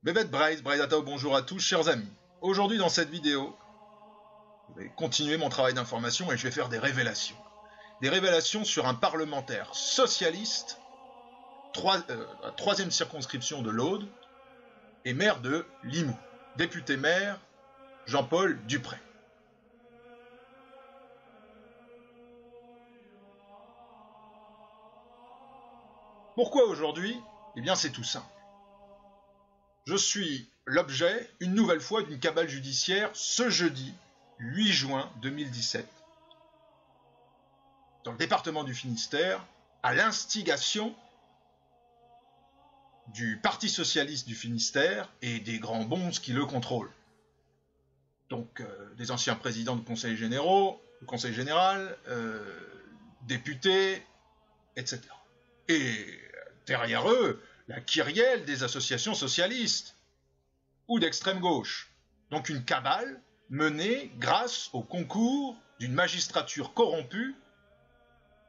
Bébête Braise, Braidatao, bonjour à tous, chers amis. Aujourd'hui, dans cette vidéo, je vais continuer mon travail d'information et je vais faire des révélations. Des révélations sur un parlementaire socialiste, troisième circonscription de l'Aude, et maire de Limoux. Député-maire, Jean-Paul Dupré. Pourquoi aujourd'hui? Eh bien, c'est tout simple. Je suis l'objet, une nouvelle fois, d'une cabale judiciaire ce jeudi 8 juin 2017, dans le département du Finistère, à l'instigation du Parti socialiste du Finistère et des grands bonzes qui le contrôlent. Donc, des anciens présidents de conseils généraux, du conseil général, députés, etc. Et derrière eux, la kyrielle des associations socialistes ou d'extrême gauche. Donc une cabale menée grâce au concours d'une magistrature corrompue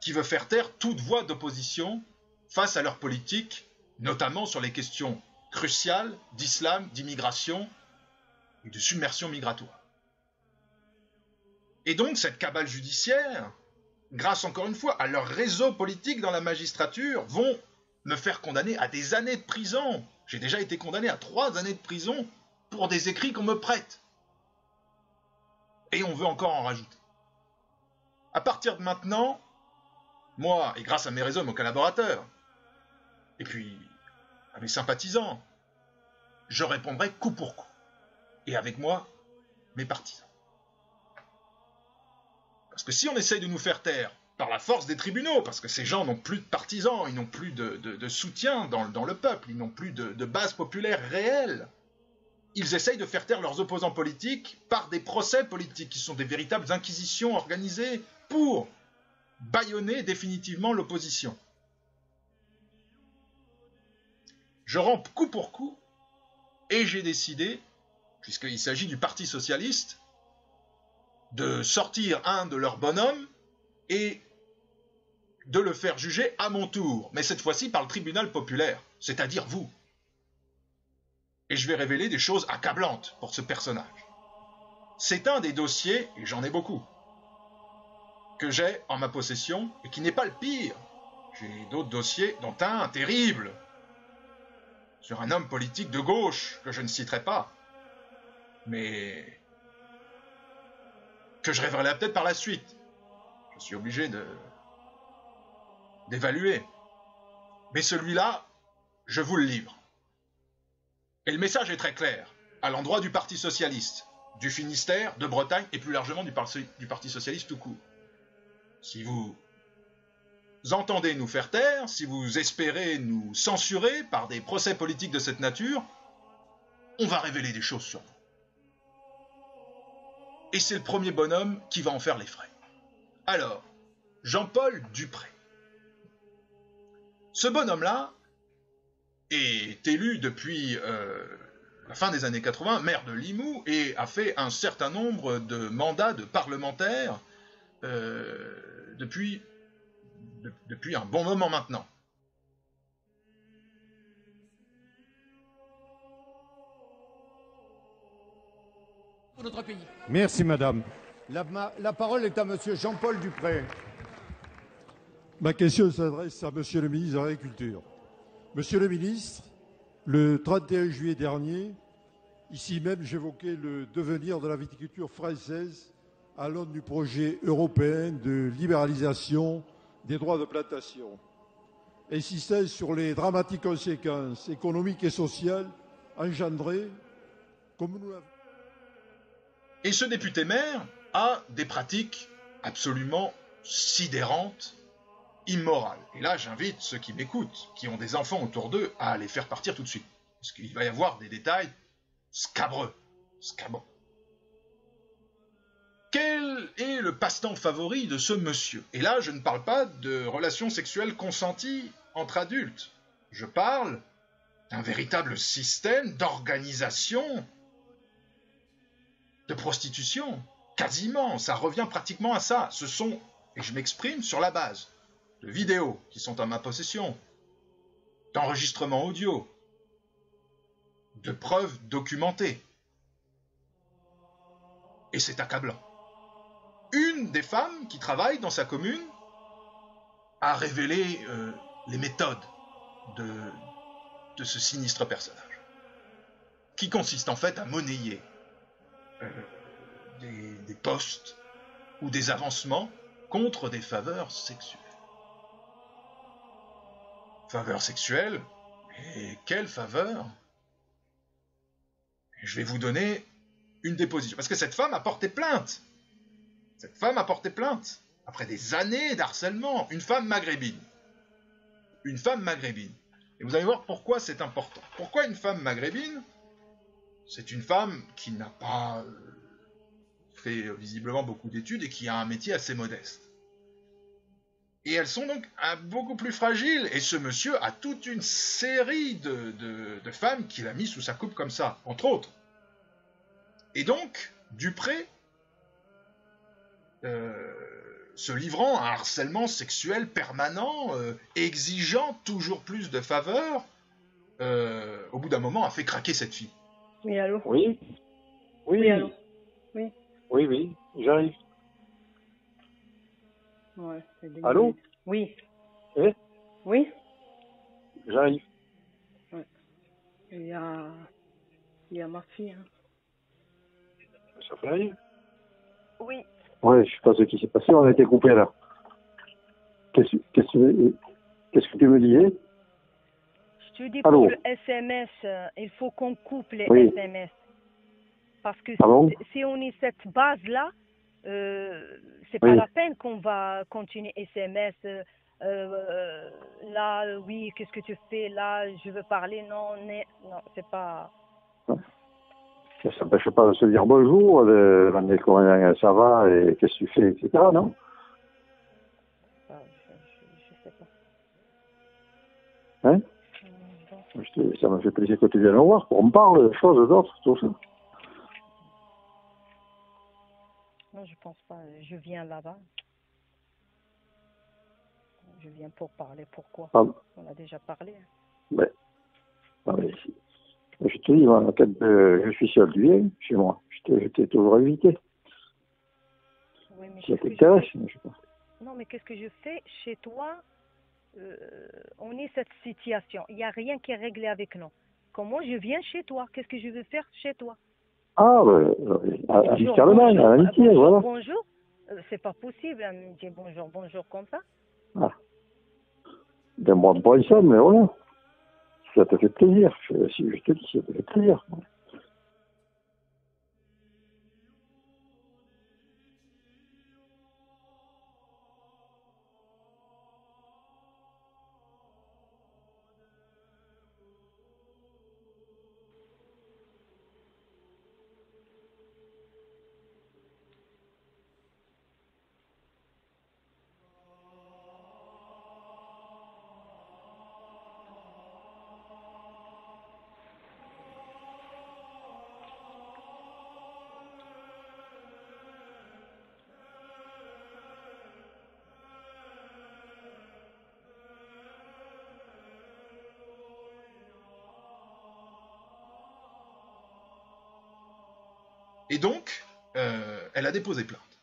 qui veut faire taire toute voix d'opposition face à leur politique, notamment sur les questions cruciales d'islam, d'immigration et de submersion migratoire. Et donc cette cabale judiciaire, grâce encore une fois à leur réseau politique dans la magistrature, vont me faire condamner à des années de prison. J'ai déjà été condamné à 3 années de prison pour des écrits qu'on me prête. Et on veut encore en rajouter. À partir de maintenant, moi, et grâce à mes réseaux, mes collaborateurs, et puis à mes sympathisants, je répondrai coup pour coup. Et avec moi, mes partisans. Parce que si on essaye de nous faire taire par la force des tribunaux, parce que ces gens n'ont plus de partisans, ils n'ont plus de soutien dans le peuple, ils n'ont plus de base populaire réelle, ils essayent de faire taire leurs opposants politiques par des procès politiques, qui sont des véritables inquisitions organisées pour bâillonner définitivement l'opposition. Je rampe coup pour coup, et j'ai décidé, puisqu'il s'agit du Parti socialiste, de sortir un de leurs bonhommes et de le faire juger à mon tour, mais cette fois-ci par le tribunal populaire, c'est-à-dire vous. Et je vais révéler des choses accablantes pour ce personnage. C'est un des dossiers, et j'en ai beaucoup, que j'ai en ma possession, et qui n'est pas le pire. J'ai d'autres dossiers, dont un terrible, sur un homme politique de gauche, que je ne citerai pas, mais que je révélerai peut-être par la suite. Je suis obligé d'évaluer. Mais celui-là, je vous le livre. Et le message est très clair, à l'endroit du Parti socialiste, du Finistère, de Bretagne, et plus largement du Parti socialiste tout court. Si vous entendez nous faire taire, si vous espérez nous censurer par des procès politiques de cette nature, on va révéler des choses sur vous. Et c'est le premier bonhomme qui va en faire les frais. Alors, Jean-Paul Dupré. Ce bonhomme-là est élu depuis la fin des années 80, maire de Limoux, et a fait un certain nombre de mandats de parlementaire depuis un bon moment maintenant. Pour notre pays. Merci madame. La parole est à monsieur Jean-Paul Dupré. Ma question s'adresse à monsieur le ministre de l'Agriculture. Monsieur le ministre, le 31 juillet dernier, ici même, j'évoquais le devenir de la viticulture française à l'aune du projet européen de libéralisation des droits de plantation, insistant sur les dramatiques conséquences économiques et sociales engendrées, comme nous l'avons. Et ce député-maire a des pratiques absolument sidérantes, immorales. Et là, j'invite ceux qui m'écoutent, qui ont des enfants autour d'eux, à les faire partir tout de suite. Parce qu'il va y avoir des détails scabreux, scabreux. Quel est le passe-temps favori de ce monsieur? Et là, je ne parle pas de relations sexuelles consenties entre adultes. Je parle d'un véritable système d'organisation de prostitution. Quasiment, ça revient pratiquement à ça. Ce sont, et je m'exprime sur la base de vidéos qui sont en ma possession, d'enregistrements audio, de preuves documentées. Et c'est accablant. Une des femmes qui travaille dans sa commune a révélé les méthodes de ce sinistre personnage, qui consiste en fait à monnayer des postes ou des avancements contre des faveurs sexuelles. Faveurs sexuelles? Et quelle faveur? Je vais vous donner une déposition. Parce que cette femme a porté plainte. Cette femme a porté plainte. Après des années d'harcèlement. Une femme maghrébine. Une femme maghrébine. Et vous allez voir pourquoi c'est important. Pourquoi une femme maghrébine? C'est une femme qui n'a pas fait visiblement beaucoup d'études et qui a un métier assez modeste. Et elles sont donc beaucoup plus fragiles. Et ce monsieur a toute une série de femmes qu'il a mis sous sa coupe comme ça, entre autres. Et donc, Dupré, se livrant à un harcèlement sexuel permanent, exigeant toujours plus de faveurs, au bout d'un moment a fait craquer cette fille. Oui, allô? Oui. Oui. Oui, allô? Oui. Oui, oui, j'arrive. Ouais, c'est des Allô? minutes. Oui. Eh? Oui? J'arrive. Ouais. Il y a ma fille. Hein. Ça fait rien. Oui. Ouais, je sais pas ce qui s'est passé, on a été coupé là. Qu'est-ce que tu me disais? Je te dis Allô? pour le SMS, il faut qu'on coupe les Oui. SMS. Parce que Pardon? si on est cette base-là, c'est Oui. pas la peine qu'on va continuer SMS. Là, oui, qu'est-ce que tu fais? Là, je veux parler. Non, non, c'est pas. Ça s'empêche pas de se dire bonjour, de demander comment ça va et qu'est-ce que tu fais, etc., non? Je sais pas. Hein? Bon. Ça me fait plaisir que tu viennes me voir, qu'on me parle de choses d'autres, tout ça. Non, je pense pas. Je viens là-bas. Je viens pour parler. Pourquoi? Ah, On a déjà parlé. mais, ah, mais je te dis, moi, quand je suis seul, tu viens chez moi. Je t'ai toujours invité. Oui, mais Si ça qu'est-ce que t'intéresse, je fais? je sais pas. Non, mais qu'est-ce que je fais chez toi? On est cette situation. Il n'y a rien qui est réglé avec nous. Comment je viens chez toi? Qu'est-ce que je veux faire chez toi? Ah, amicalement, à l'amitié, bonjour, voilà. bonjour. C'est pas possible à me dire bonjour, bonjour comme ça. Ah. Donne-moi pas ça, mais voilà. Ça te fait plaisir. Si je te dis, ça te fait plaisir. Et donc, elle a déposé plainte.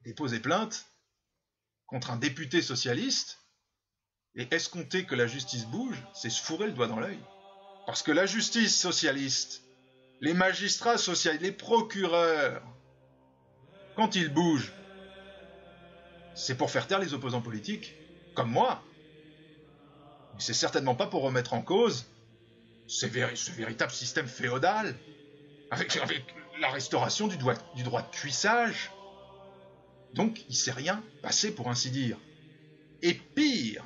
Déposé plainte contre un député socialiste, et escompter que la justice bouge, c'est se fourrer le doigt dans l'œil. Parce que la justice socialiste, les magistrats socialistes, les procureurs, quand ils bougent, c'est pour faire taire les opposants politiques, comme moi. Mais c'est certainement pas pour remettre en cause ce véritable système féodal, avec la restauration du droit de cuissage. Donc, il ne s'est rien passé, pour ainsi dire. Et pire,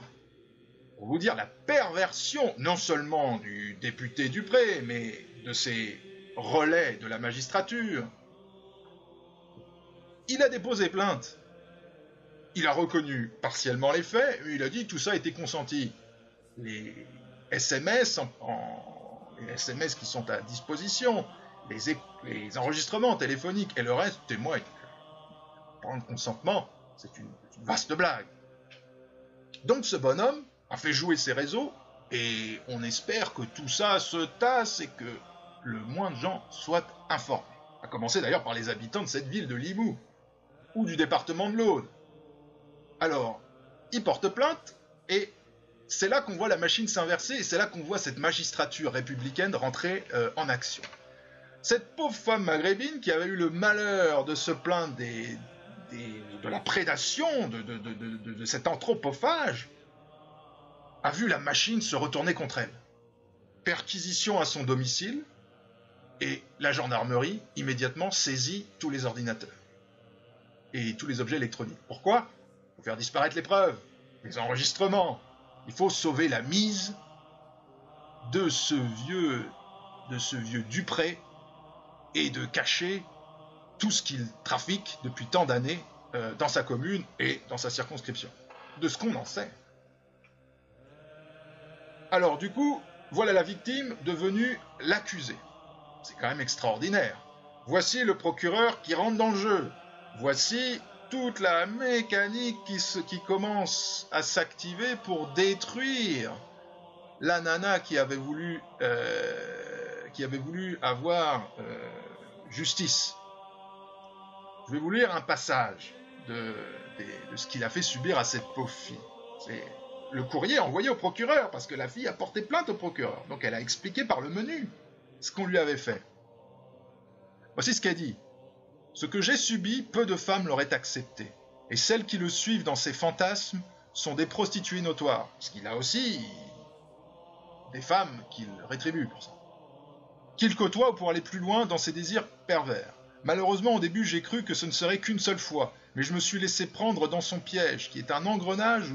pour vous dire la perversion, non seulement du député Dupré, mais de ses relais de la magistrature. Il a déposé plainte. Il a reconnu partiellement les faits, mais il a dit que tout ça a été consenti. Les SMS, les SMS qui sont à disposition, les enregistrements téléphoniques et le reste témoignent. Prendre consentement, c'est une vaste blague. Donc ce bonhomme a fait jouer ses réseaux Et on espère que tout ça se tasse et que le moins de gens soient informés. À commencer d'ailleurs par les habitants de cette ville de Limoux, ou du département de l'Aude. Alors, ils portent plainte, et c'est là qu'on voit la machine s'inverser, et c'est là qu'on voit cette magistrature républicaine rentrer en action. Cette pauvre femme maghrébine qui avait eu le malheur de se plaindre de la prédation, de cet anthropophage, a vu la machine se retourner contre elle. Perquisition à son domicile, et la gendarmerie immédiatement saisit tous les ordinateurs et tous les objets électroniques. Pourquoi ? Pour faire disparaître les preuves, les enregistrements. Il faut sauver la mise de ce vieux Dupré et de cacher tout ce qu'il trafique depuis tant d'années dans sa commune et dans sa circonscription. De ce qu'on en sait. Alors du coup, voilà la victime devenue l'accusée. C'est quand même extraordinaire. Voici le procureur qui rentre dans le jeu. Voici toute la mécanique qui commence à s'activer pour détruire la nana qui avait voulu avoir justice. Je vais vous lire un passage de ce qu'il a fait subir à cette pauvre fille. C'est le courrier envoyé au procureur, parce que la fille a porté plainte au procureur. Donc elle a expliqué par le menu ce qu'on lui avait fait. Voici ce qu'elle dit. « Ce que j'ai subi, peu de femmes l'auraient accepté, et celles qui le suivent dans ses fantasmes sont des prostituées notoires. » Parce qu'il a aussi des femmes qu'il rétribue pour ça. « Qu'il côtoie pour aller plus loin dans ses désirs pervers. Malheureusement, au début, j'ai cru que ce ne serait qu'une seule fois, mais je me suis laissé prendre dans son piège, qui est un engrenage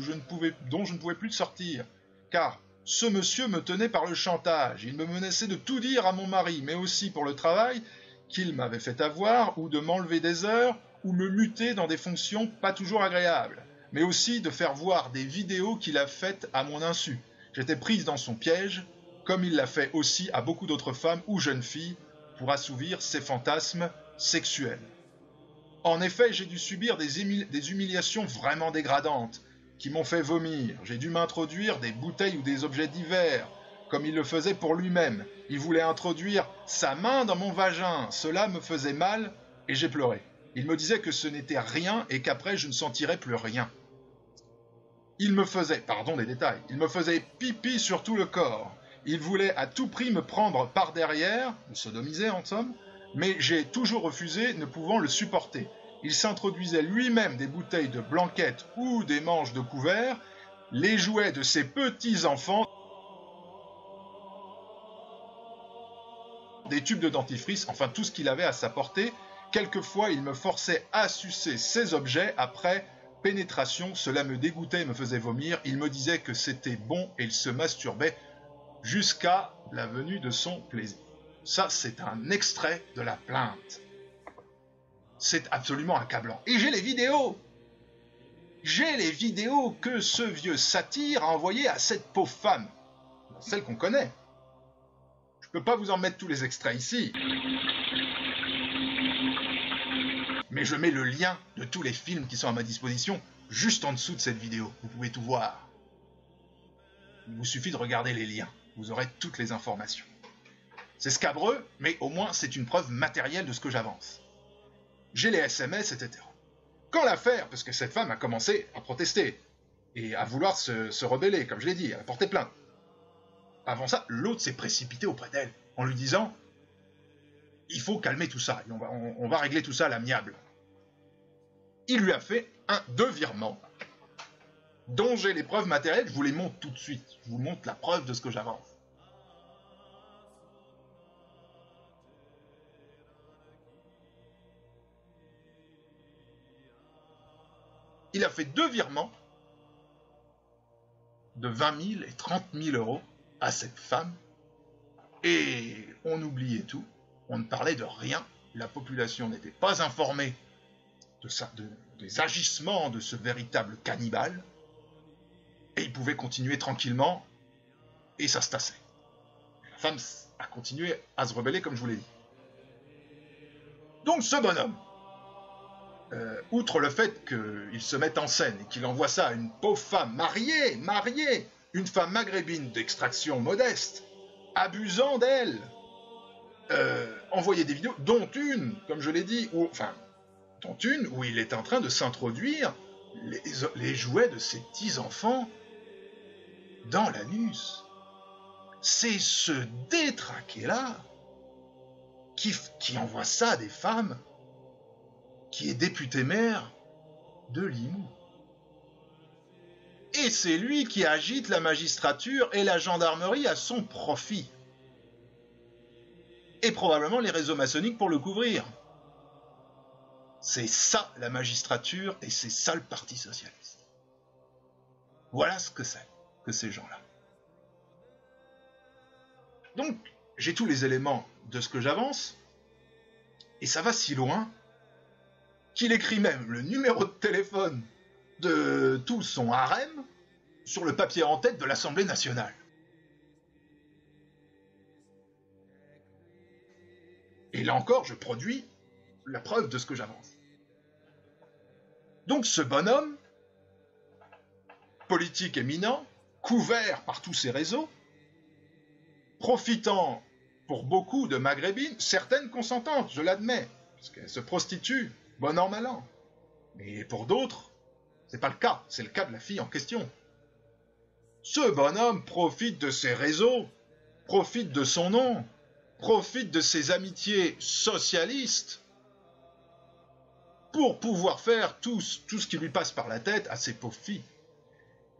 dont je ne pouvais plus sortir. Car ce monsieur me tenait par le chantage, il me menaçait de tout dire à mon mari, mais aussi pour le travail qu'il m'avait fait avoir, ou de m'enlever des heures, ou me muter dans des fonctions pas toujours agréables, mais aussi de faire voir des vidéos qu'il a faites à mon insu. J'étais prise dans son piège, comme il l'a fait aussi à beaucoup d'autres femmes ou jeunes filles, pour assouvir ses fantasmes sexuels. En effet, j'ai dû subir des humiliations vraiment dégradantes, qui m'ont fait vomir. J'ai dû m'introduire des bouteilles ou des objets divers, comme il le faisait pour lui-même. Il voulait introduire sa main dans mon vagin. Cela me faisait mal et j'ai pleuré. Il me disait que ce n'était rien et qu'après je ne sentirais plus rien. Il me faisait, pardon des détails, il me faisait pipi sur tout le corps. Il voulait à tout prix me prendre par derrière, me sodomiser en somme, mais j'ai toujours refusé, ne pouvant le supporter. Il s'introduisait lui-même des bouteilles de blanquette ou des manches de couvert, les jouets de ses petits-enfants, des tubes de dentifrice, enfin tout ce qu'il avait à sa portée. Quelquefois, il me forçait à sucer ces objets. Après pénétration, cela me dégoûtait et me faisait vomir. Il me disait que c'était bon et il se masturbait jusqu'à la venue de son plaisir. Ça, c'est un extrait de la plainte. C'est absolument accablant. Et j'ai les vidéos. J'ai les vidéos que ce vieux satyre a envoyées à cette pauvre femme. Celle qu'on connaît. Je ne peux pas vous en mettre tous les extraits ici. Mais je mets le lien de tous les films qui sont à ma disposition juste en dessous de cette vidéo. Vous pouvez tout voir. Il vous suffit de regarder les liens. Vous aurez toutes les informations. C'est scabreux, mais au moins c'est une preuve matérielle de ce que j'avance. J'ai les SMS, etc. Quand l'affaire, parce que cette femme a commencé à protester et à vouloir se rebeller, comme je l'ai dit, à porter plainte. Avant ça, l'autre s'est précipité auprès d'elle, en lui disant « Il faut calmer tout ça, et on va régler tout ça à l'amiable. » Il lui a fait deux virements, dont j'ai les preuves matérielles, je vous les montre tout de suite. Je vous montre la preuve de ce que j'avance. Il a fait deux virements de 20 000 et 30 000 euros à cette femme, et on oubliait tout, on ne parlait de rien, la population n'était pas informée des agissements de ce véritable cannibale, et il pouvait continuer tranquillement, et ça se tassait. La femme a continué à se rebeller, comme je vous l'ai dit. Donc ce bonhomme, outre le fait qu'il se mette en scène et qu'il envoie ça à une pauvre femme mariée, une femme maghrébine d'extraction modeste, abusant d'elle, envoyer des vidéos, dont une, comme je l'ai dit, dont une où il est en train de s'introduire les jouets de ses petits-enfants dans l'anus. C'est ce détraqué-là qui envoie ça à des femmes, qui est député maire de Limoux. Et c'est lui qui agite la magistrature et la gendarmerie à son profit. Et probablement les réseaux maçonniques pour le couvrir. C'est ça la magistrature et c'est ça le Parti socialiste. Voilà ce que c'est que ces gens-là. Donc, j'ai tous les éléments de ce que j'avance, et ça va si loin qu'il écrit même le numéro de téléphone de tout son harem sur le papier en tête de l'Assemblée nationale. Et là encore, je produis la preuve de ce que j'avance. Donc ce bonhomme, politique éminent, couvert par tous ces réseaux, profitant pour beaucoup de maghrébines, certaines consentantes, je l'admets, parce qu'elles se prostituent, bon an, mal an. Mais pour d'autres, c'est pas le cas, c'est le cas de la fille en question. Ce bonhomme profite de ses réseaux, profite de son nom, profite de ses amitiés socialistes pour pouvoir faire tout ce qui lui passe par la tête à ces pauvres filles.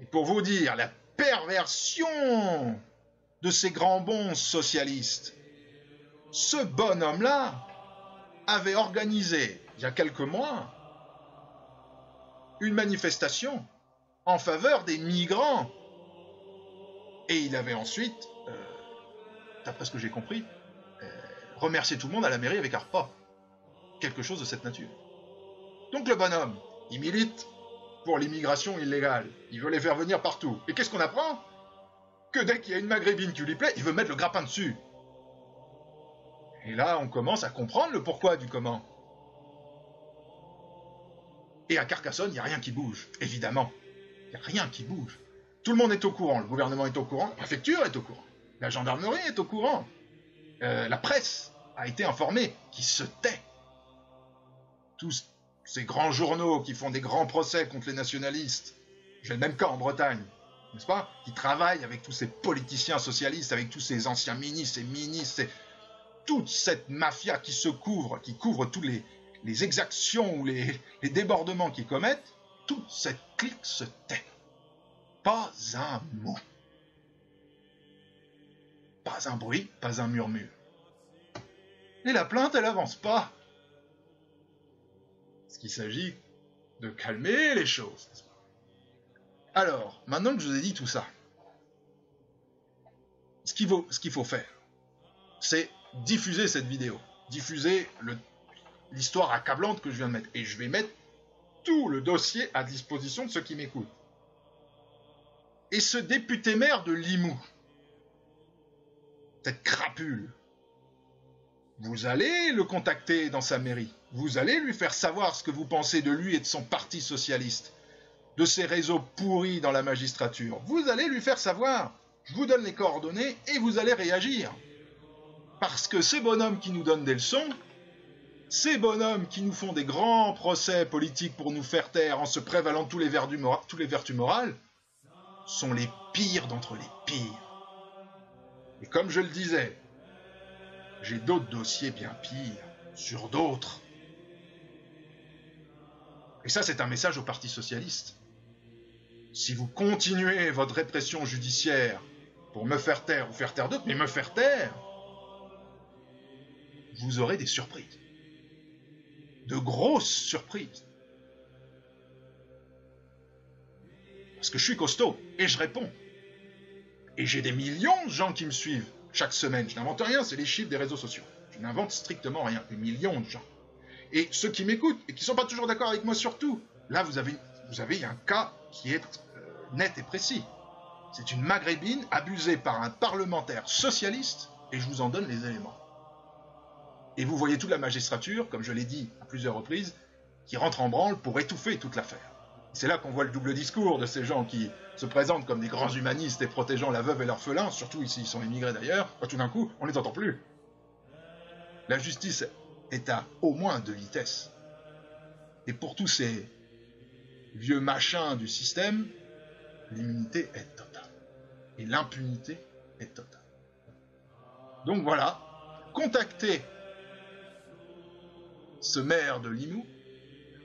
Et pour vous dire la perversion de ces grands bons socialistes, ce bonhomme-là avait organisé, il y a quelques mois, une manifestation en faveur des migrants. Et il avait ensuite, d'après ce que j'ai compris, remercié tout le monde à la mairie avec un repas. Quelque chose de cette nature. Donc le bonhomme, il milite pour l'immigration illégale. Il veut les faire venir partout. Et qu'est-ce qu'on apprend? Que dès qu'il y a une maghrébine qui lui plaît, il veut mettre le grappin dessus. Et là, on commence à comprendre le pourquoi du comment. Et à Carcassonne, il n'y a rien qui bouge, évidemment. Il n'y a rien qui bouge. Tout le monde est au courant, le gouvernement est au courant, la préfecture est au courant, la gendarmerie est au courant, la presse a été informée, qui se tait. Tous ces grands journaux qui font des grands procès contre les nationalistes, j'ai le même cas en Bretagne, n'est-ce pas? Qui travaillent avec tous ces politiciens socialistes, avec tous ces anciens ministres, toute cette mafia qui couvre tous les exactions ou les débordements qu'ils commettent, toute cette clique se tait. Pas un mot. Pas un bruit, pas un murmure. Et la plainte, elle avance pas. Parce qu'il s'agit de calmer les choses. Alors, maintenant que je vous ai dit tout ça, ce qu'il faut faire, c'est diffuser cette vidéo. Diffuser l'histoire accablante que je viens de mettre. Et je vais mettre tout le dossier à disposition de ceux qui m'écoutent. Et ce député maire de Limoux, cette crapule, vous allez le contacter dans sa mairie, vous allez lui faire savoir ce que vous pensez de lui et de son parti socialiste, de ses réseaux pourris dans la magistrature. Vous allez lui faire savoir, je vous donne les coordonnées et vous allez réagir. Parce que ces bonhommes qui nous donnent des leçons, ces bonhommes qui nous font des grands procès politiques pour nous faire taire en se prévalant de toutes les vertus morales, sont les pires d'entre les pires. Et comme je le disais, j'ai d'autres dossiers bien pires, sur d'autres. Et ça, c'est un message au Parti socialiste. Si vous continuez votre répression judiciaire pour me faire taire ou faire taire d'autres, mais me faire taire, vous aurez des surprises. De grosses surprises. Parce que je suis costaud, et je réponds. Et j'ai des millions de gens qui me suivent chaque semaine. Je n'invente rien, c'est les chiffres des réseaux sociaux. Je n'invente strictement rien. Des millions de gens. Et ceux qui m'écoutent, et qui ne sont pas toujours d'accord avec moi sur tout, là, vous avez un cas qui est net et précis. C'est une maghrébine abusée par un parlementaire socialiste, et je vous en donne les éléments. Et vous voyez toute la magistrature, comme je l'ai dit à plusieurs reprises, qui rentre en branle pour étouffer toute l'affaire. C'est là qu'on voit le double discours de ces gens qui se présentent comme des grands humanistes et protégeant la veuve et l'orphelin, surtout ici ils sont immigrés d'ailleurs, tout d'un coup, on les entend plus. La justice est à au moins 2 vitesses. Et pour tous ces vieux machins du système, l'immunité est totale. Et l'impunité est totale. Donc voilà, contactez ce maire de Limoux,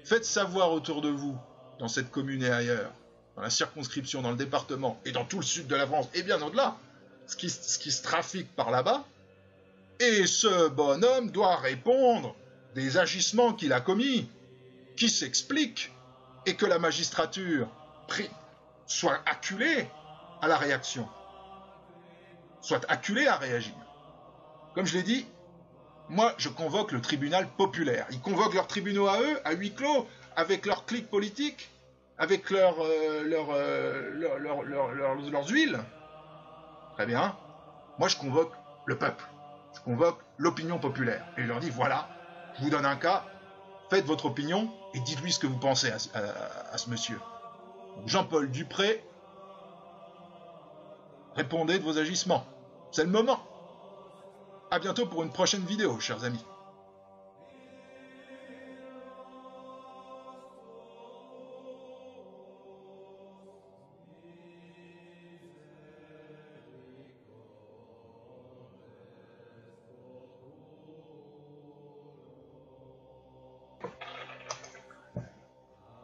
faites savoir autour de vous, dans cette commune et ailleurs, dans la circonscription, dans le département, et dans tout le sud de la France, et bien au-delà, ce qui se trafique par là-bas, et ce bonhomme doit répondre des agissements qu'il a commis, qui s'expliquent, et que la magistrature soit acculée à la réaction, soit acculée à réagir. Comme je l'ai dit, moi je convoque le tribunal populaire. Ils convoquent leurs tribunaux à eux, à huis clos, avec leurs clics politiques, avec leurs huiles. Très bien. Moi je convoque le peuple. Je convoque l'opinion populaire. Et je leur dis, voilà, je vous donne un cas, faites votre opinion et dites-lui ce que vous pensez à ce monsieur. Jean-Paul Dupré, répondez de vos agissements. C'est le moment. À bientôt pour une prochaine vidéo, chers amis.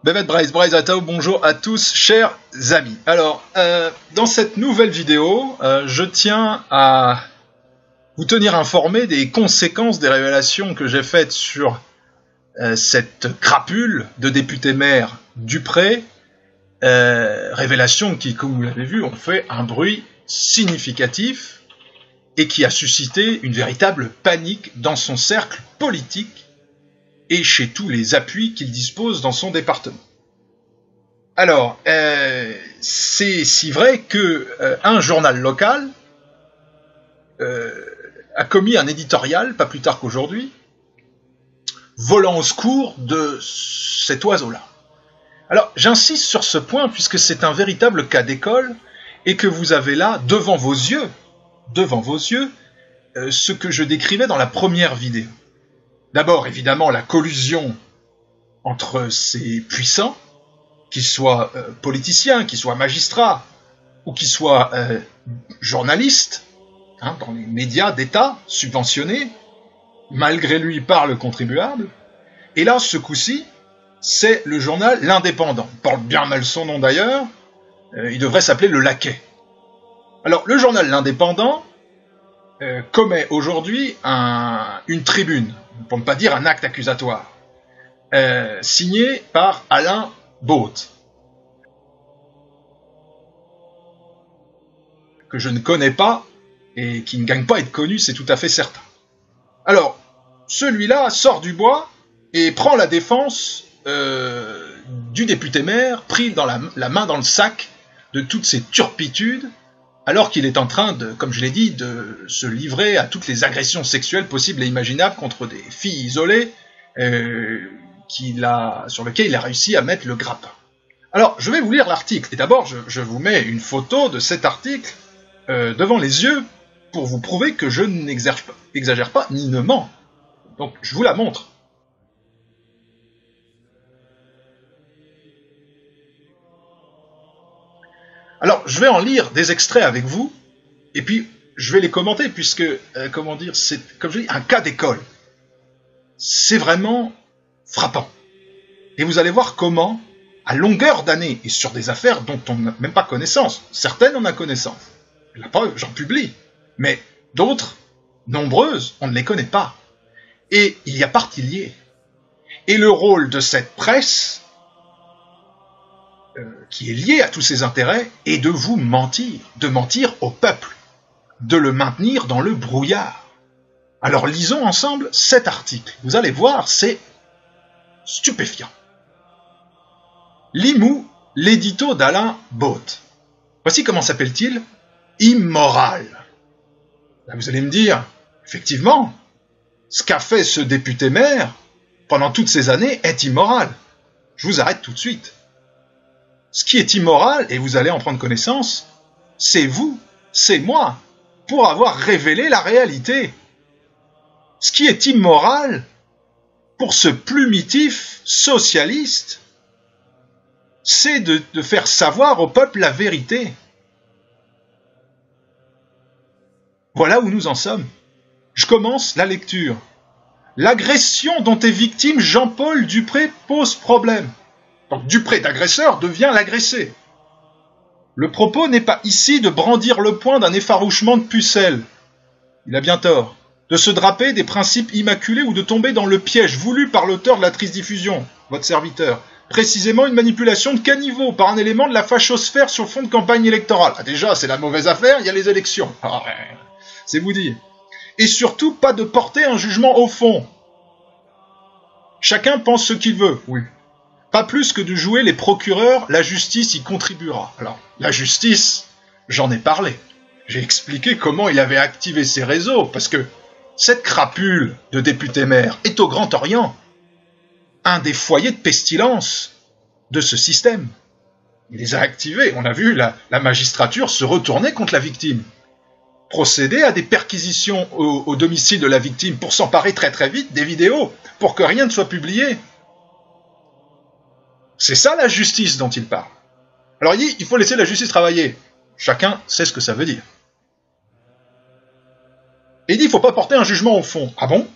Bevet Braise Atao, bonjour à tous, chers amis. Alors, dans cette nouvelle vidéo, je tiens à vous tenir informé des conséquences des révélations que j'ai faites sur cette crapule de député-maire Dupré, révélations qui, comme vous l'avez vu, ont fait un bruit significatif et qui a suscité une véritable panique dans son cercle politique et chez tous les appuis qu'il dispose dans son département. Alors, c'est si vrai que un journal local a commis un éditorial, pas plus tard qu'aujourd'hui, volant au secours de cet oiseau-là. Alors, j'insiste sur ce point puisque c'est un véritable cas d'école et que vous avez là, devant vos yeux, ce que je décrivais dans la première vidéo. D'abord, évidemment, la collusion entre ces puissants, qu'ils soient politiciens, qu'ils soient magistrats, ou qu'ils soient journalistes, dans les médias d'État subventionnés, malgré lui par le contribuable. Et là, ce coup-ci, c'est le journal L'Indépendant. Il porte bien mal son nom d'ailleurs, il devrait s'appeler Le Laquais. Alors, le journal L'Indépendant commet aujourd'hui une tribune, pour ne pas dire un acte accusatoire, signé par Alain Both, que je ne connais pas et qui ne gagne pas à être connu, c'est tout à fait certain. Alors, celui-là sort du bois et prend la défense du député-maire, pris dans la main dans le sac de toutes ces turpitudes, alors qu'il est en train de, comme je l'ai dit, de se livrer à toutes les agressions sexuelles possibles et imaginables contre des filles isolées sur lesquelles il a réussi à mettre le grappin. Alors, je vais vous lire l'article. Et d'abord, je vous mets une photo de cet article devant les yeux pour vous prouver que je n'exagère pas ni ne mens. Donc, je vous la montre. Alors, je vais en lire des extraits avec vous, et puis je vais les commenter, puisque, c'est, comme je dis, un cas d'école. C'est vraiment frappant. Et vous allez voir comment, à longueur d'année, et sur des affaires dont on n'a même pas connaissance, certaines on a connaissance, la preuve, j'en publie, mais d'autres, nombreuses, on ne les connaît pas. Et il y a partie liée. Et le rôle de cette presse, qui est lié à tous ces intérêts, est de vous mentir, de mentir au peuple, de le maintenir dans le brouillard. Alors lisons ensemble cet article. Vous allez voir, c'est stupéfiant. Limoux, l'édito d'Alain Both. Voici comment s'appelle-t-il ? Immoral. Là, vous allez me dire, effectivement, ce qu'a fait ce député-maire pendant toutes ces années est immoral. Je vous arrête tout de suite. Ce qui est immoral, et vous allez en prendre connaissance, c'est vous, c'est moi, pour avoir révélé la réalité. Ce qui est immoral, pour ce plumitif socialiste, c'est de faire savoir au peuple la vérité. Voilà où nous en sommes. Je commence la lecture. L'agression dont est victime Jean-Paul Dupré pose problème. Donc Dupré d'agresseur devient l'agressé. Le propos n'est pas ici de brandir le poing d'un effarouchement de pucelle. Il a bien tort. De se draper des principes immaculés ou de tomber dans le piège voulu par l'auteur de la triste diffusion, votre serviteur. Précisément une manipulation de caniveau par un élément de la fachosphère sur fond de campagne électorale. Ah déjà, c'est la mauvaise affaire, il y a les élections. Ah, c'est vous dire. Et surtout, pas de porter un jugement au fond. Chacun pense ce qu'il veut, oui. Pas plus que de jouer les procureurs, la justice y contribuera. Alors, la justice, j'en ai parlé. J'ai expliqué comment il avait activé ses réseaux, parce que cette crapule de député-maire est au Grand Orient, un des foyers de pestilence de ce système. Il les a activés, on a vu la magistrature se retourner contre la victime. Procéder à des perquisitions au domicile de la victime pour s'emparer très très vite des vidéos, pour que rien ne soit publié. C'est ça la justice dont il parle. Alors il dit, il faut laisser la justice travailler. Chacun sait ce que ça veut dire. Et il dit, il ne faut pas porter un jugement au fond. Ah bon?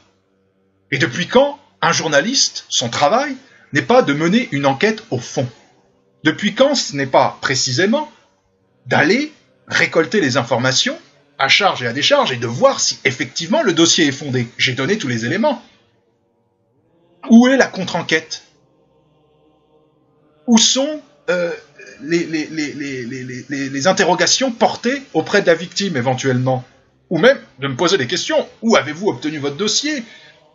Et depuis quand un journaliste, son travail, n'est pas de mener une enquête au fond? Depuis quand ce n'est pas précisément d'aller récolter les informations à charge et à décharge et de voir si effectivement le dossier est fondé? J'ai donné tous les éléments. Où est la contre-enquête? Où sont les interrogations portées auprès de la victime éventuellement? Ou même de me poser des questions. Où avez-vous obtenu votre dossier?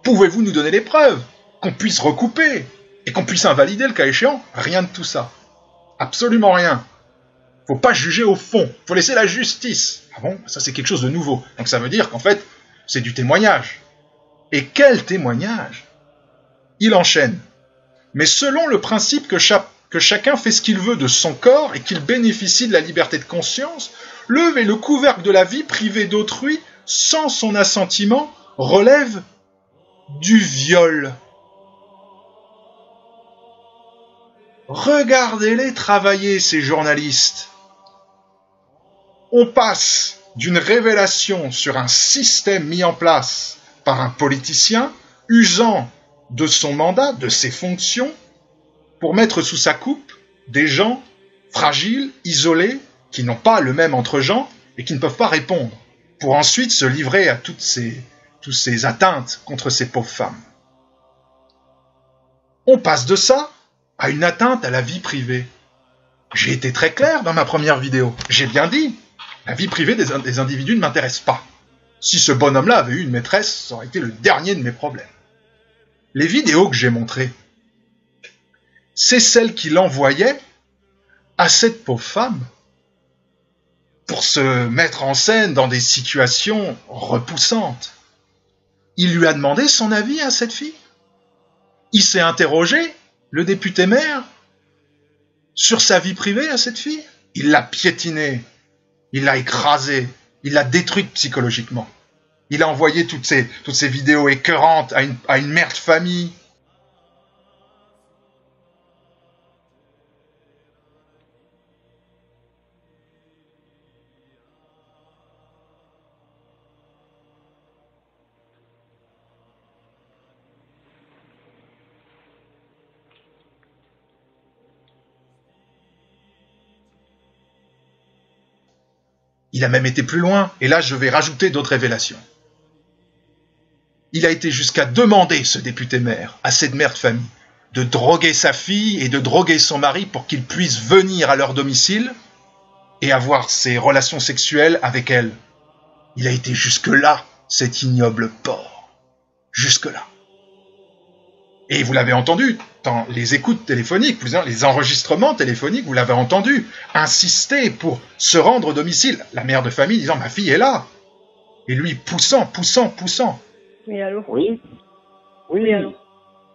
Pouvez-vous nous donner les preuves? Qu'on puisse recouper et qu'on puisse invalider le cas échéant? Rien de tout ça. Absolument rien. Faut pas juger au fond. Faut laisser la justice. Ah bon? Ça c'est quelque chose de nouveau. Donc ça veut dire qu'en fait, c'est du témoignage. Et quel témoignage? Il enchaîne. Mais selon le principe que chacun fait ce qu'il veut de son corps et qu'il bénéficie de la liberté de conscience, lever le couvercle de la vie privée d'autrui sans son assentiment relève du viol. Regardez-les travailler, ces journalistes. On passe d'une révélation sur un système mis en place par un politicien usant de son mandat, de ses fonctions, pour mettre sous sa coupe des gens fragiles, isolés, qui n'ont pas le même entre-gens et qui ne peuvent pas répondre, pour ensuite se livrer à toutes ces atteintes contre ces pauvres femmes. On passe de ça à une atteinte à la vie privée. J'ai été très clair dans ma première vidéo. J'ai bien dit, la vie privée des individus ne m'intéresse pas. Si ce bonhomme-là avait eu une maîtresse, ça aurait été le dernier de mes problèmes. Les vidéos que j'ai montrées, c'est celles qu'il envoyait à cette pauvre femme pour se mettre en scène dans des situations repoussantes. Il lui a demandé son avis à cette fille. Il s'est interrogé, le député-maire, sur sa vie privée à cette fille. Il l'a piétinée, il l'a écrasée, il l'a détruite psychologiquement. Il a envoyé toutes ces vidéos écœurantes à une mère de famille. Il a même été plus loin, et là je vais rajouter d'autres révélations. Il a été jusqu'à demander, ce député-maire, à cette mère de famille, de droguer sa fille et de droguer son mari pour qu'ils puissent venir à leur domicile et avoir ses relations sexuelles avec elle. Il a été jusque-là, cet ignoble porc. Jusque-là. Et vous l'avez entendu, dans les écoutes téléphoniques, les enregistrements téléphoniques, vous l'avez entendu, insister pour se rendre au domicile. La mère de famille disant « ma fille est là ». Et lui poussant. Oui, allô? Oui. Oui, allô?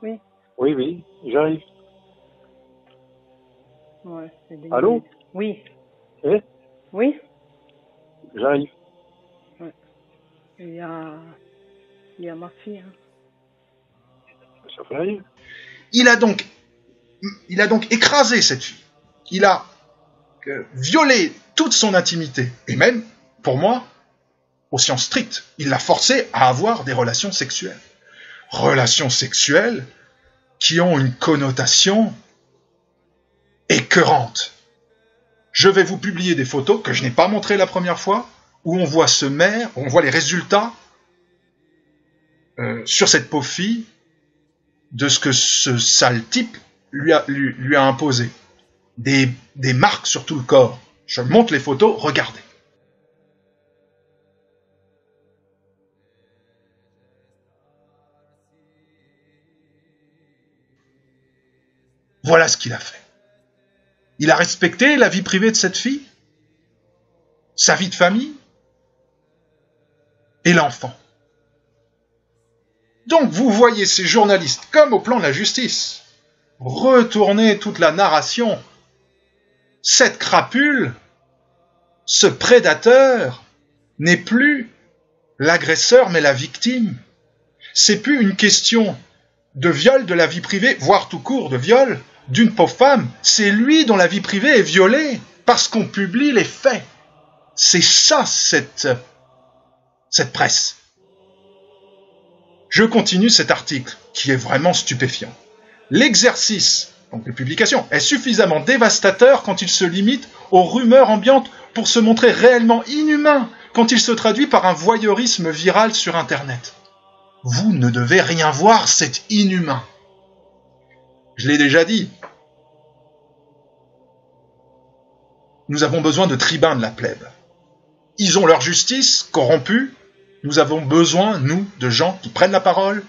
Oui. Oui, j'arrive. Ouais, c'est des Allô? minutes. Oui. Eh? Oui. J'arrive. Il y a ma fille. Hein. Ça fait rien. Il a donc écrasé cette fille. Il a violé toute son intimité. Et même, pour moi, au sens strict, il l'a forcée à avoir des relations sexuelles. Relations sexuelles qui ont une connotation écœurante. Je vais vous publier des photos que je n'ai pas montrées la première fois, où on voit ce maire, on voit les résultats sur cette pauvre fille de ce que ce sale type lui a imposé. Des marques sur tout le corps. Je montre les photos, regardez. Voilà ce qu'il a fait. Il a respecté la vie privée de cette fille, sa vie de famille et l'enfant. Donc vous voyez ces journalistes, comme au plan de la justice, retourner toute la narration. Cette crapule, ce prédateur, n'est plus l'agresseur mais la victime. C'est plus une question de viol de la vie privée, voire tout court de viol d'une pauvre femme. C'est lui dont la vie privée est violée parce qu'on publie les faits. C'est ça cette presse. Je continue cet article qui est vraiment stupéfiant. L'exercice, donc les publications, est suffisamment dévastateur quand il se limite aux rumeurs ambiantes pour se montrer réellement inhumain quand il se traduit par un voyeurisme viral sur Internet. Vous ne devez rien voir, c'est inhumain. Je l'ai déjà dit. Nous avons besoin de tribuns de la plèbe. Ils ont leur justice corrompue. Nous avons besoin, nous, de gens qui prennent la parole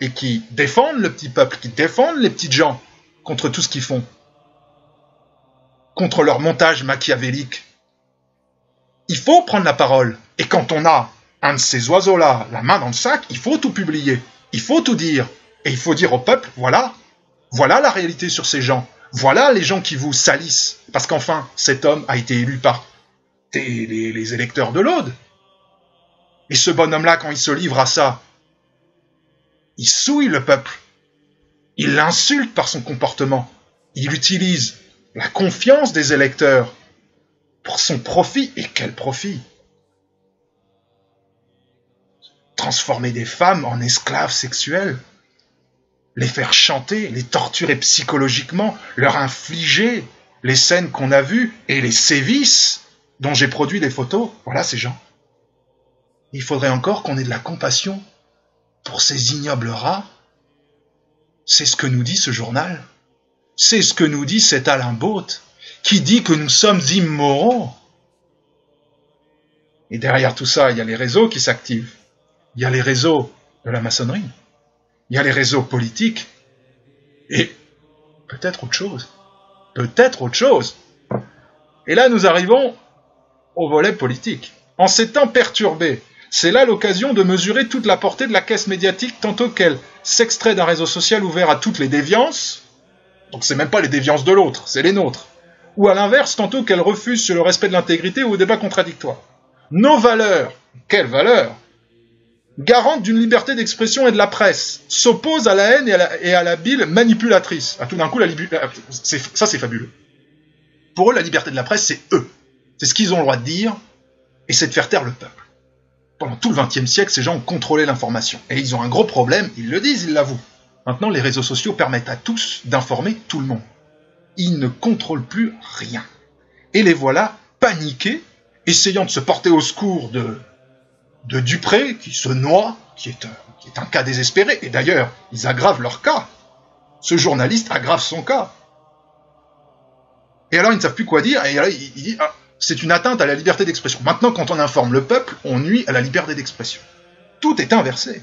et qui défendent le petit peuple, qui défendent les petites gens contre tout ce qu'ils font, contre leur montage machiavélique. Il faut prendre la parole. Et quand on a un de ces oiseaux-là, la main dans le sac, il faut tout publier. Il faut tout dire. Et il faut dire au peuple, voilà la réalité sur ces gens. Voilà les gens qui vous salissent. Parce qu'enfin, cet homme a été élu par les électeurs de l'Aude. Et ce bonhomme-là, quand il se livre à ça, il souille le peuple. Il l'insulte par son comportement. Il utilise la confiance des électeurs pour son profit. Et quel profit! Transformer des femmes en esclaves sexuels, les faire chanter, les torturer psychologiquement, leur infliger les scènes qu'on a vues et les sévices dont j'ai produit les photos. Voilà ces gens. Il faudrait encore qu'on ait de la compassion pour ces ignobles rats. C'est ce que nous dit ce journal. C'est ce que nous dit cet Alain Both, qui dit que nous sommes immoraux. Et derrière tout ça, il y a les réseaux qui s'activent. Il y a les réseaux de la maçonnerie. Il y a les réseaux politiques. Et peut-être autre chose. Peut-être autre chose. Et là, nous arrivons au volet politique. En ces temps perturbés, c'est là l'occasion de mesurer toute la portée de la caisse médiatique tantôt qu'elle s'extrait d'un réseau social ouvert à toutes les déviances, donc c'est même pas les déviances de l'autre, c'est les nôtres, ou à l'inverse, tantôt qu'elle refuse sur le respect de l'intégrité ou au débat contradictoire. Nos valeurs, quelles valeurs, garantes d'une liberté d'expression et de la presse, s'opposent à la haine et à la bile manipulatrice. À tout d'un coup, ça c'est fabuleux. Pour eux, la liberté de la presse, c'est eux. C'est ce qu'ils ont le droit de dire, et c'est de faire taire le peuple. Pendant tout le XXe siècle, ces gens ont contrôlé l'information. Et ils ont un gros problème, ils le disent, ils l'avouent. Maintenant, les réseaux sociaux permettent à tous d'informer tout le monde. Ils ne contrôlent plus rien. Et les voilà paniqués, essayant de se porter au secours de Dupré, qui se noie, qui est un cas désespéré. Et d'ailleurs, ils aggravent leur cas. Ce journaliste aggrave son cas. Et alors, ils ne savent plus quoi dire, et là, il dit... c'est une atteinte à la liberté d'expression. Maintenant, quand on informe le peuple, on nuit à la liberté d'expression. Tout est inversé.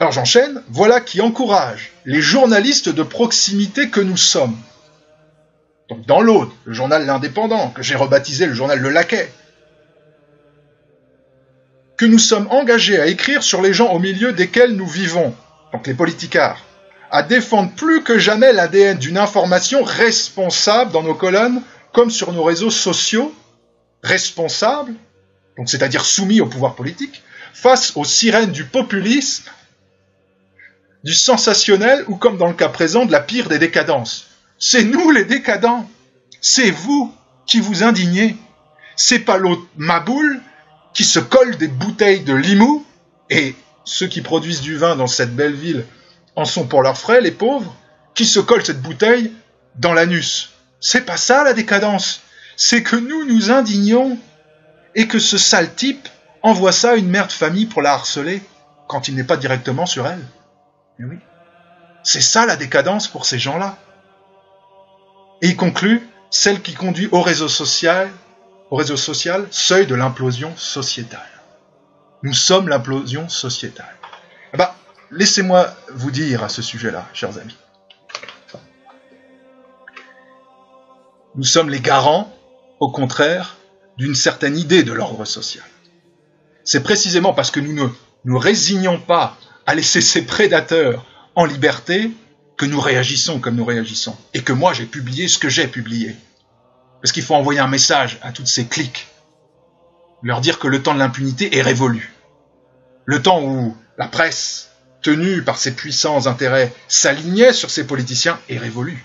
Alors j'enchaîne. Voilà qui encourage les journalistes de proximité que nous sommes. Donc dans l'Aude, le journal L'Indépendant, que j'ai rebaptisé le journal Le Laquais, que nous sommes engagés à écrire sur les gens au milieu desquels nous vivons, donc les politicards, à défendre plus que jamais l'ADN d'une information responsable dans nos colonnes, comme sur nos réseaux sociaux, responsable, donc c'est-à-dire soumis au pouvoir politique, face aux sirènes du populisme, du sensationnel ou, comme dans le cas présent, de la pire des décadences. C'est nous les décadents, c'est vous qui vous indignez, c'est pas l'autre Maboule qui se colle des bouteilles de Limoux, et ceux qui produisent du vin dans cette belle ville en sont pour leurs frais, les pauvres, qui se collent cette bouteille dans l'anus. C'est pas ça la décadence, c'est que nous nous indignons et que ce sale type envoie ça à une mère de famille pour la harceler quand il n'est pas directement sur elle. Et oui, c'est ça la décadence pour ces gens-là. Et il conclut, celle qui conduit au réseau social, seuil de l'implosion sociétale. Nous sommes l'implosion sociétale. Eh ben, laissez-moi vous dire à ce sujet-là, chers amis. Nous sommes les garants, au contraire, d'une certaine idée de l'ordre social. C'est précisément parce que nous ne nous résignons pas à laisser ces prédateurs en liberté que nous réagissons comme nous réagissons. Et que moi, j'ai publié ce que j'ai publié. Parce qu'il faut envoyer un message à toutes ces cliques. Leur dire que le temps de l'impunité est révolu. Le temps où la presse, tenue par ses puissants intérêts, s'alignait sur ces politiciens est révolu.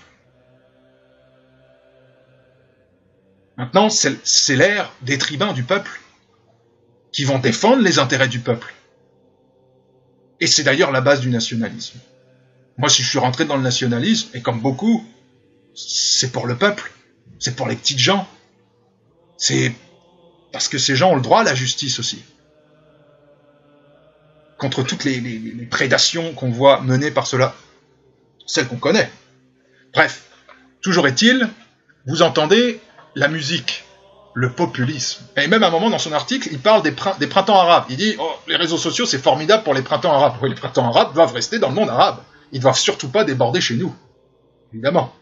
Maintenant, c'est l'ère des tribuns du peuple, qui vont défendre les intérêts du peuple. Et c'est d'ailleurs la base du nationalisme. Moi, si je suis rentré dans le nationalisme, et comme beaucoup, c'est pour le peuple, c'est pour les petites gens. C'est parce que ces gens ont le droit à la justice aussi. Contre toutes les prédations qu'on voit menées par ceux-là, celles qu'on connaît. Bref, toujours est-il, vous entendez la musique, le populisme. Et même à un moment dans son article, il parle des printemps arabes. Il dit, oh, les réseaux sociaux, c'est formidable pour les printemps arabes. Oui, les printemps arabes doivent rester dans le monde arabe. Ils ne doivent surtout pas déborder chez nous. Évidemment.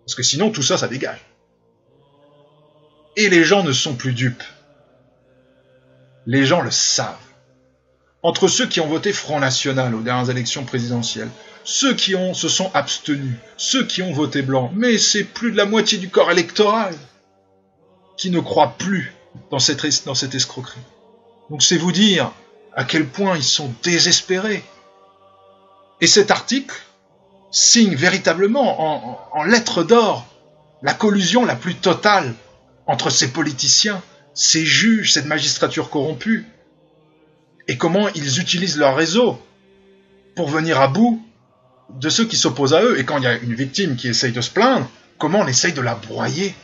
Parce que sinon, tout ça, ça dégage. Et les gens ne sont plus dupes. Les gens le savent. Entre ceux qui ont voté Front National aux dernières élections présidentielles, ceux qui se sont abstenus, ceux qui ont voté blanc, mais c'est plus de la moitié du corps électoral qui ne croient plus dans cette escroquerie. Donc c'est vous dire à quel point ils sont désespérés. Et cet article signe véritablement en lettres d'or la collusion la plus totale entre ces politiciens, ces juges, cette magistrature corrompue, et comment ils utilisent leur réseau pour venir à bout de ceux qui s'opposent à eux. Et quand il y a une victime qui essaye de se plaindre, comment on essaye de la broyer.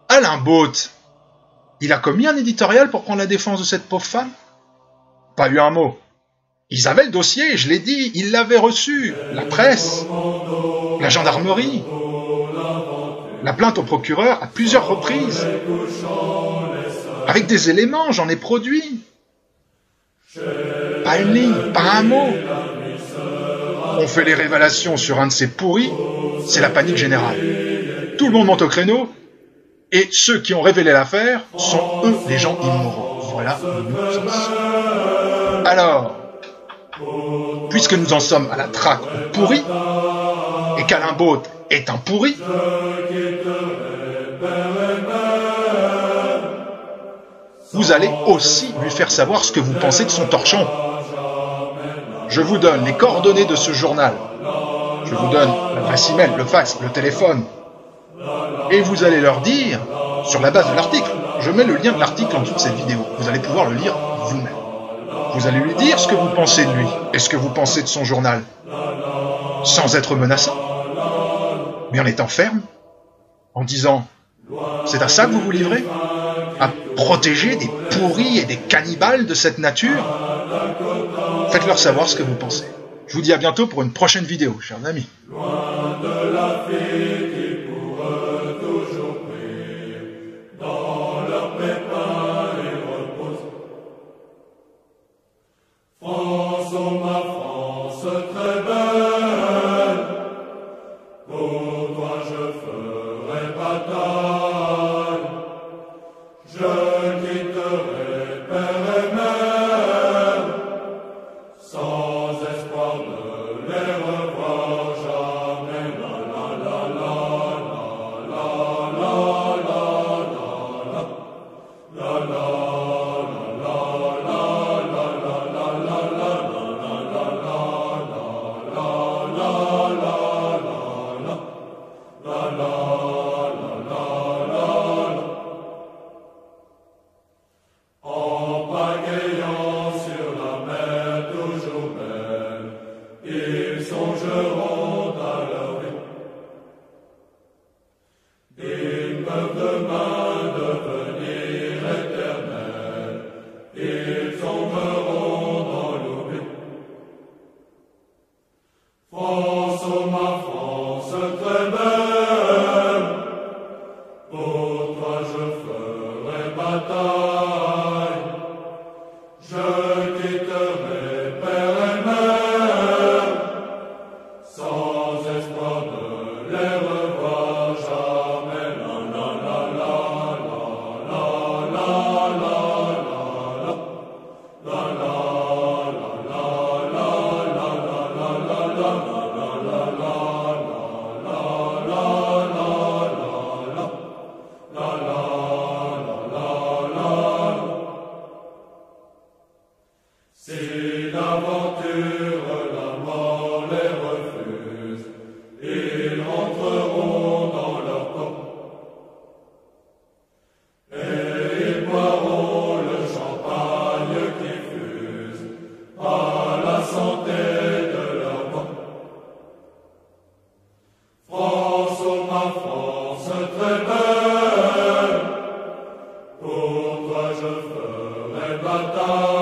Alain Both, il a commis un éditorial pour prendre la défense de cette pauvre femme? Pas eu un mot. Ils avaient le dossier, je l'ai dit, ils l'avaient reçu. La presse, la gendarmerie, la plainte au procureur à plusieurs reprises. Avec des éléments, j'en ai produit. Pas une ligne, pas un mot. On fait les révélations sur un de ces pourris, c'est la panique générale. Tout le monde monte au créneau, et ceux qui ont révélé l'affaire sont eux les gens immoraux. Voilà où nous sommes. Alors, puisque nous en sommes à la traque au pourri, et qu'Alain Both est un pourri, vous allez aussi lui faire savoir ce que vous pensez de son torchon. Je vous donne les coordonnées de ce journal. Je vous donne l'adresse email, le fax, le téléphone. Et vous allez leur dire, sur la base de l'article, je mets le lien de l'article en dessous de cette vidéo. Vous allez pouvoir le lire vous-même. Vous allez lui dire ce que vous pensez de lui et ce que vous pensez de son journal. Sans être menaçant, mais en étant ferme, en disant « C'est à ça que vous vous livrez ? À protéger des pourris et des cannibales de cette nature ?» Faites-leur savoir ce que vous pensez. Je vous dis à bientôt pour une prochaine vidéo, chers amis. Sans espoir de les revoir. Pour toi je ferai bataille.